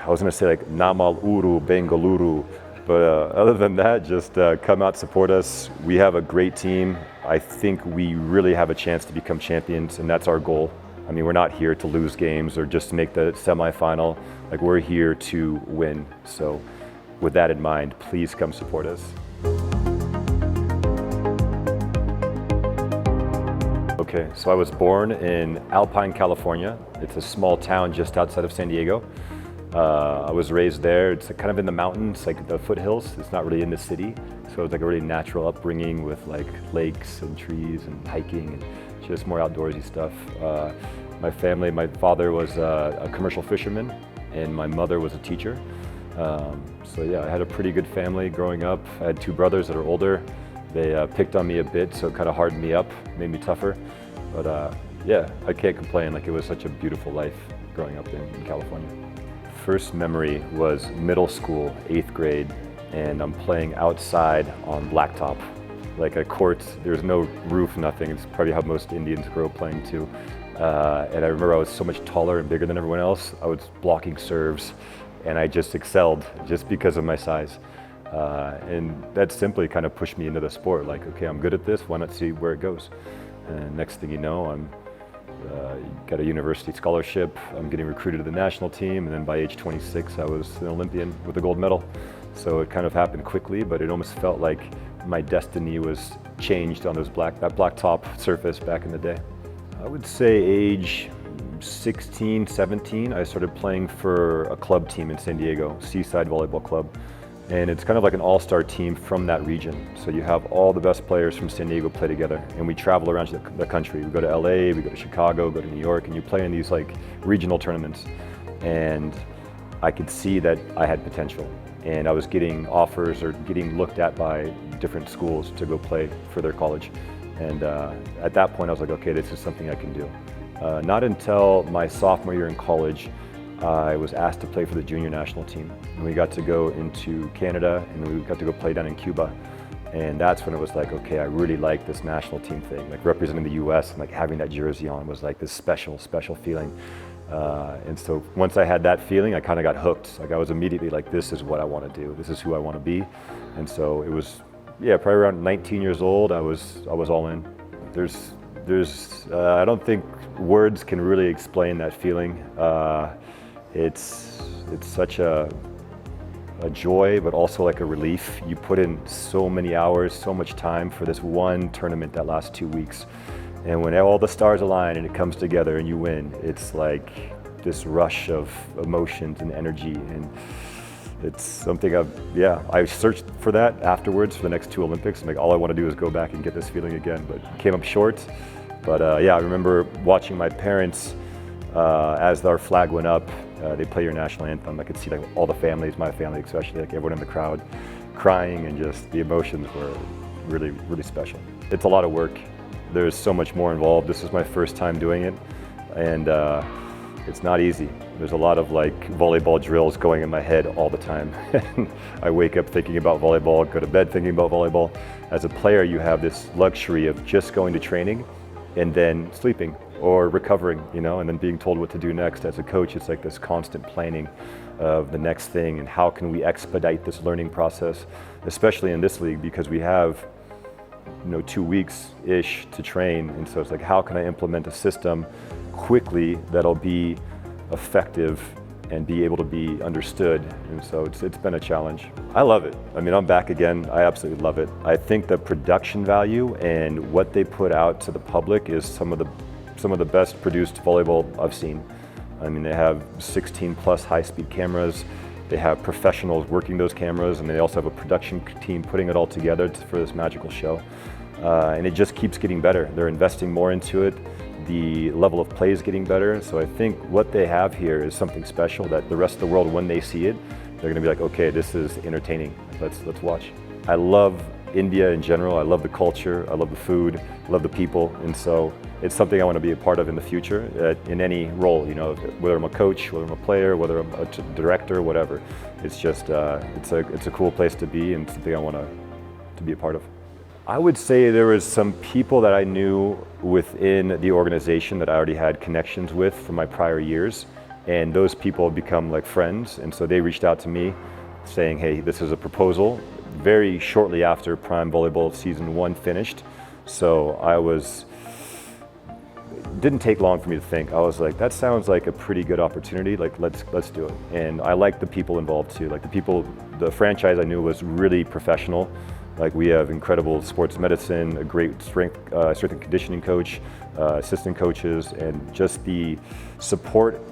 I was going to say like Namal Uru, Bengaluru, but other than that, just come out, support us. We have a great team. I think we really have a chance to become champions, and that's our goal. I mean, we're not here to lose games or just to make the semifinal. Like, we're here to win. So with that in mind, please come support us. Okay, so I was born in Alpine, California. It's a small town just outside of San Diego. I was raised there. It's kind of in the mountains, like the foothills. It's not really in the city. So it's like a really natural upbringing with like lakes and trees and hiking and just more outdoorsy stuff. My family, my father was a commercial fisherman and my mother was a teacher. So yeah, I had a pretty good family growing up. I had two brothers that are older. They picked on me a bit, so it kind of hardened me up, made me tougher. But yeah, I can't complain. Like, it was such a beautiful life growing up in California. First memory was middle school, 8th grade, and I'm playing outside on blacktop. Like a court, there's no roof, nothing. It's probably how most Indians grow up playing too. And I remember I was so much taller and bigger than everyone else. I was blocking serves, and I just excelled just because of my size. And that simply kind of pushed me into the sport. Like, okay, I'm good at this, why not see where it goes? And next thing you know, I'm got a university scholarship, I'm getting recruited to the national team, and then by age 26, I was an Olympian with a gold medal. So it kind of happened quickly, but it almost felt like my destiny was changed on that blacktop surface back in the day. I would say age 16, 17, I started playing for a club team in San Diego, Seaside Volleyball Club. And it's kind of like an all-star team from that region. So you have all the best players from San Diego play together, and we travel around the country. We go to LA, we go to Chicago, go to New York, and you play in these like regional tournaments. And I could see that I had potential. And I was getting offers or getting looked at by different schools to go play for their college. And at that point I was like, okay, this is something I can do. Not until my sophomore year in college, I was asked to play for the junior national team. And we got to go into Canada, and we got to go play down in Cuba. And that's when it was like, okay, I really like this national team thing. Like, representing the US and like having that jersey on was like this special feeling. And so once I had that feeling, I kind of got hooked. Like, I was immediately like, this is what I want to do. This is who I want to be. And so it was, yeah, probably around 19 years old, I was all in. I don't think words can really explain that feeling. It's such a joy, but also like a relief. You put in so many hours, so much time for this one tournament that lasts 2 weeks. And when all the stars align and it comes together and you win, it's like this rush of emotions and energy. And it's something I searched for that afterwards for the next 2 Olympics. Like, all I want to do is go back and get this feeling again, but came up short. But yeah, I remember watching my parents as our flag went up. They play your national anthem. I could see like all the families, my family especially, like everyone in the crowd crying, and just the emotions were really, really special. It's a lot of work. There's so much more involved. This is my first time doing it, and it's not easy. There's a lot of like volleyball drills going in my head all the time. I wake up thinking about volleyball, go to bed thinking about volleyball. As a player, you have this luxury of just going to training and then sleeping or recovering, you know, and then being told what to do next. As a coach, it's like this constant planning of the next thing and how can we expedite this learning process, especially in this league, because we have 2 weeks-ish to train. And so it's like, how can I implement a system quickly that'll be effective and be able to be understood? And so it's been a challenge. I love it. I mean, I'm back again. I absolutely love it. I think the production value and what they put out to the public is some of the best produced volleyball I've seen. I mean, they have 16 plus high-speed cameras. They have professionals working those cameras, and they also have a production team putting it all together for this magical show. And it just keeps getting better. They're investing more into it. The level of play is getting better. So I think what they have here is something special that the rest of the world, when they see it, they're gonna be like, okay, this is entertaining. Let's watch. I love India in general. I love the culture. I love the food. I love the people. And so it's something I want to be a part of in the future, in any role, whether I'm a coach, whether I'm a player, whether I'm a director, whatever. It's just, it's a cool place to be, and something I want to be a part of. I would say there was some people that I knew within the organization that I already had connections with from my prior years. and those people become like friends. And so they reached out to me saying, hey, this is a proposal, very shortly after Prime Volleyball Season 1 finished. So didn't take long for me to think. I was like, that sounds like a pretty good opportunity. Like, let's do it. And I like the people involved too. Like the franchise I knew was really professional. Like, we have incredible sports medicine, a great strength and conditioning coach, assistant coaches, and just the support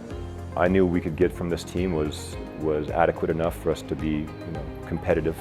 I knew we could get from this team was adequate enough for us to be, competitive.